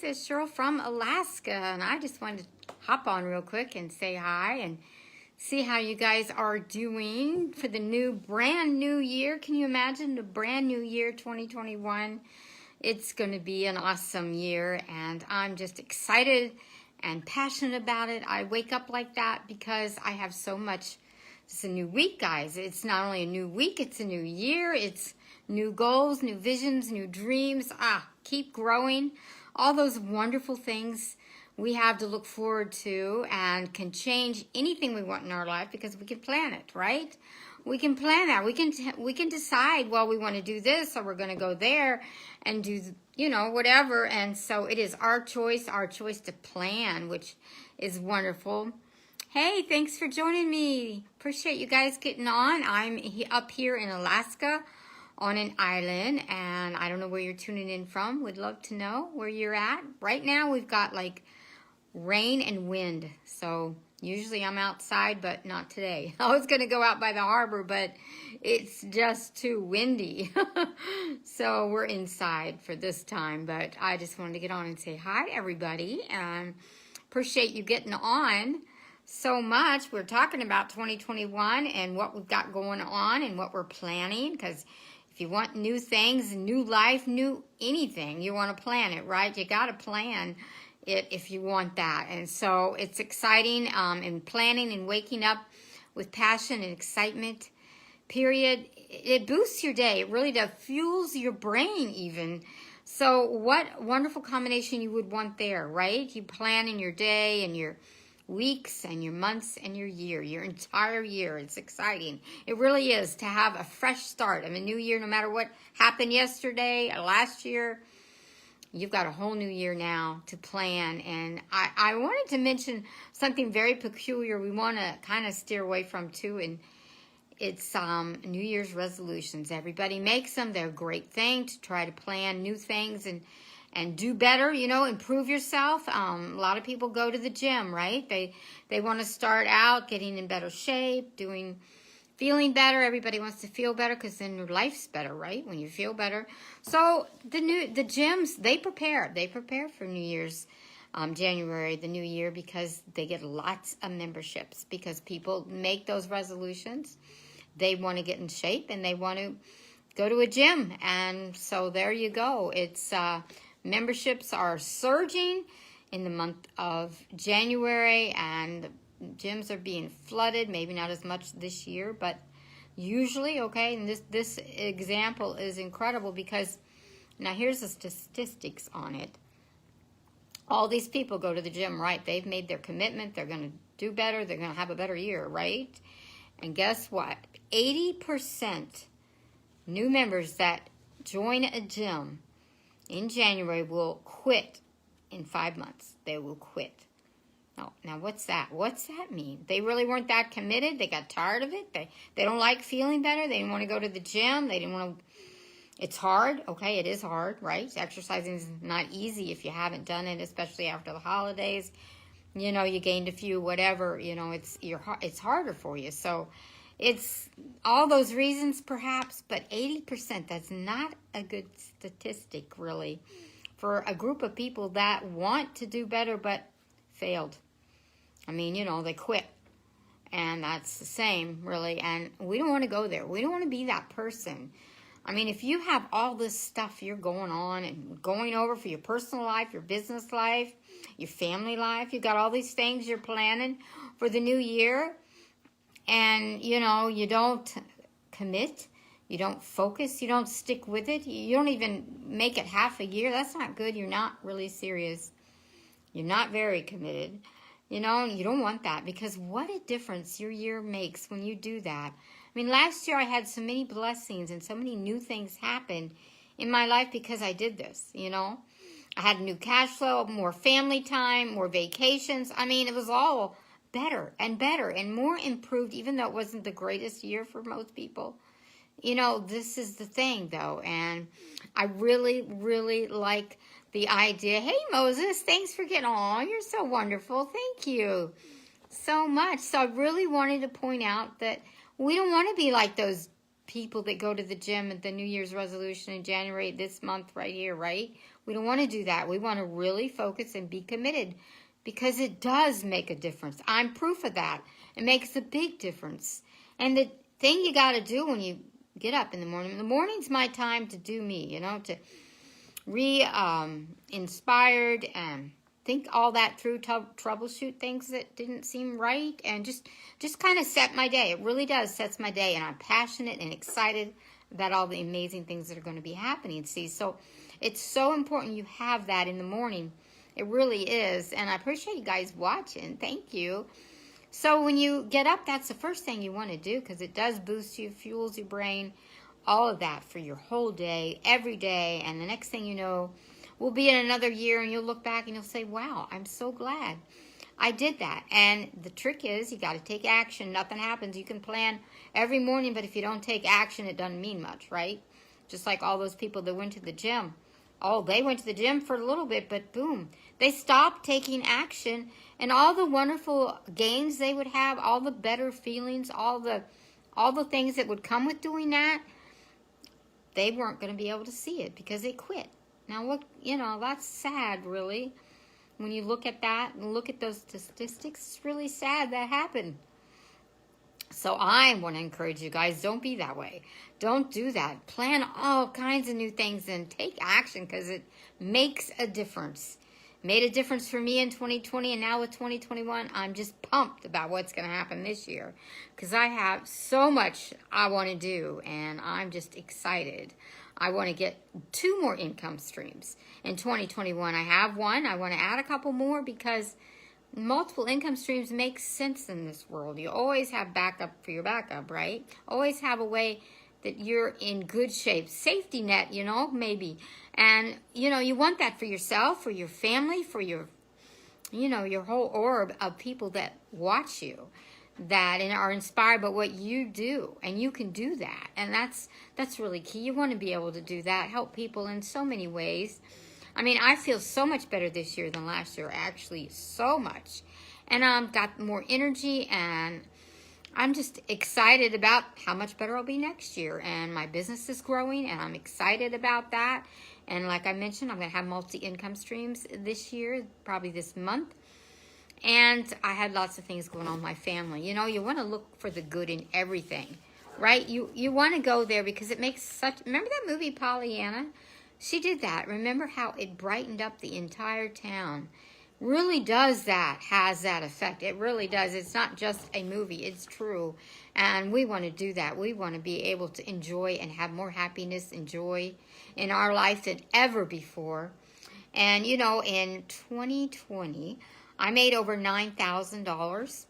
is Cheryl from Alaska, and I just wanted to hop on real quick and say hi and see how you guys are doing for the brand new year. Can you imagine the brand new year 2021? It's going to be an awesome year, and I'm just excited and passionate about it. I wake up like that because I have so much. It's a new week, guys. It's not only a new week, it's a new year. It's new goals, new visions, new dreams. Keep growing. All those wonderful things we have to look forward to and can change anything we want in our life because we can plan it, right? We can plan that. We can decide, well, we want to do this or we're going to go there and do, whatever. And so it is our choice to plan, which is wonderful. Hey, thanks for joining me. Appreciate you guys getting on. I'm up here in Alaska on an island, and I don't know where you're tuning in from. Would love to know where you're at. Right now, we've got like rain and wind. So usually I'm outside, but not today. I was going to go out by the harbor, but it's just too windy. So we're inside for this time, but I just wanted to get on and say hi, everybody, and appreciate you getting on so much. We're talking about 2021 and what we've got going on and what we're planning, because if you want new things, new life, new anything, you want to plan it, right? You got to plan it if you want that. And so it's exciting and planning and waking up with passion and excitement, period. It boosts your day. It really does. Fuels your brain even. So what wonderful combination you would want there, right? You plan in your day and your weeks and your months and your year, your entire year. It's exciting. It really is to have a fresh start. I mean, new year, no matter what happened yesterday or last year, you've got a whole new year now to plan. And I wanted to mention something very peculiar we want to kind of steer away from too, and it's New Year's resolutions. Everybody makes them. They're a great thing to try to plan new things and do better, improve yourself. A lot of people go to the gym, right? They want to start out getting in better shape, feeling better. Everybody wants to feel better because then your life's better, right? When you feel better. So the gyms, they prepare for New Year's, January, the new year, because they get lots of memberships because people make those resolutions. They want to get in shape and they want to go to a gym. And so there you go. It's, memberships are surging in the month of January, and gyms are being flooded. Maybe not as much this year, but usually, okay. And this example is incredible because now here's the statistics on it. All these people go to the gym, right? They've made their commitment. They're going to do better. They're going to have a better year, right? And guess what? 80% new members that join a gym in January will quit in 5 months. They will quit. Oh, now what's that? What's that mean? They really weren't that committed. They got tired of it. They don't like feeling better. They didn't want to go to the gym. They didn't want to. It's hard. Okay, it is hard, right? Exercising is not easy if you haven't done it, especially after the holidays. You gained a few, whatever. It's harder for you. So it's all those reasons perhaps, but 80%, that's not a good statistic really for a group of people that want to do better but failed. I mean, they quit. And that's the same really, and we don't want to go there. We don't want to be that person. I mean, if you have all this stuff you're going on and going over for your personal life, your business life, your family life, you've got all these things you're planning for the new year, and, you don't commit, you don't focus, you don't stick with it, you don't even make it half a year, that's not good. You're not really serious. You're not very committed. You don't want that, because what a difference your year makes when you do that. I mean, last year I had so many blessings and so many new things happen in my life because I did this, I had new cash flow, more family time, more vacations. I mean, it was all better and more improved, even though it wasn't the greatest year for most people. This is the thing, though, and I really, really like the idea. Hey, Moses, thanks for getting on. You're so wonderful. Thank you so much. So I really wanted to point out that we don't want to be like those people that go to the gym at the New Year's resolution in January, this month right here, right? We don't want to do that. We want to really focus and be committed because it does make a difference. I'm proof of that. It makes a big difference. And the thing you got to do when you get up in the morning's my time to do me, you know, to inspired and think all that through, troubleshoot things that didn't seem right, and just kind of set my day. It really does sets my day, and I'm passionate and excited about all the amazing things that are going to be happening. See, so it's so important you have that in the morning. It really is, and I appreciate you guys watching. Thank you. So when you get up, that's the first thing you want to do because it does boost you, fuels your brain, all of that for your whole day, every day, and the next thing you know, we'll be in another year and you'll look back and you'll say, wow, I'm so glad I did that. And the trick is you got to take action. Nothing happens. You can plan every morning, but if you don't take action, it doesn't mean much, right? Just like all those people that went to the gym. Oh, they went to the gym for a little bit, but boom, they stopped taking action, and all the wonderful gains they would have, all the better feelings, all the things that would come with doing that, they weren't going to be able to see it because they quit. Now, look, you know, that's sad, really. When you look at that and look at those statistics, it's really sad that happened. So I want to encourage you guys, don't be that way. Don't do that. Plan all kinds of new things and take action because it makes a difference. Made a difference for me in 2020, and now with 2021, I'm just pumped about what's going to happen this year because I have so much I want to do, and I'm just excited. I want to get 2 more income streams in 2021. I have one. I want to add a couple more because multiple income streams make sense in this world. You always have backup for your backup, right? Always have a way that you're in good shape. Safety net, you know, maybe. And, you know, you want that for yourself, for your family, for your, you know, your whole orb of people that watch you, that and are inspired by what you do. And you can do that. And that's really key. You want to be able to do that, help people in so many ways. I mean, I feel so much better this year than last year, actually, so much. And got more energy, and I'm just excited about how much better I'll be next year. And my business is growing, and I'm excited about that. And like I mentioned, I'm going to have multi-income streams this year, probably this month. And I had lots of things going on with my family. You know, you want to look for the good in everything, right? You want to go there because it makes such... Remember that movie, Pollyanna? She did that. Remember how it brightened up the entire town? Really does that, has that effect. It really does. It's not just a movie. It's true. And we want to do that. We want to be able to enjoy and have more happiness and joy in our life than ever before. And, you know, in 2020, I made over $9,000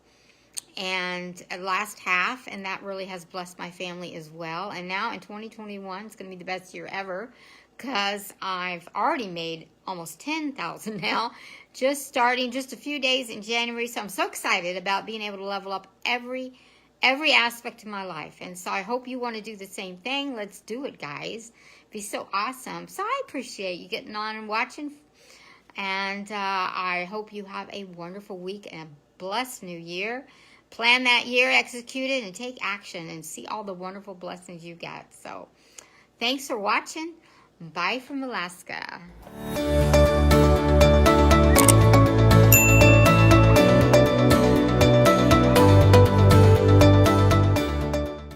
and last half, and that really has blessed my family as well. And now in 2021, it's going to be the best year ever, because I've already made almost $10,000 now, just starting just a few days in January. So I'm so excited about being able to level up every aspect of my life. And so I hope you want to do the same thing. Let's do it, guys. It'd be so awesome. So I appreciate you getting on and watching. And I hope you have a wonderful week and a blessed new year. Plan that year, execute it, and take action and see all the wonderful blessings you get. So thanks for watching. Bye from Alaska.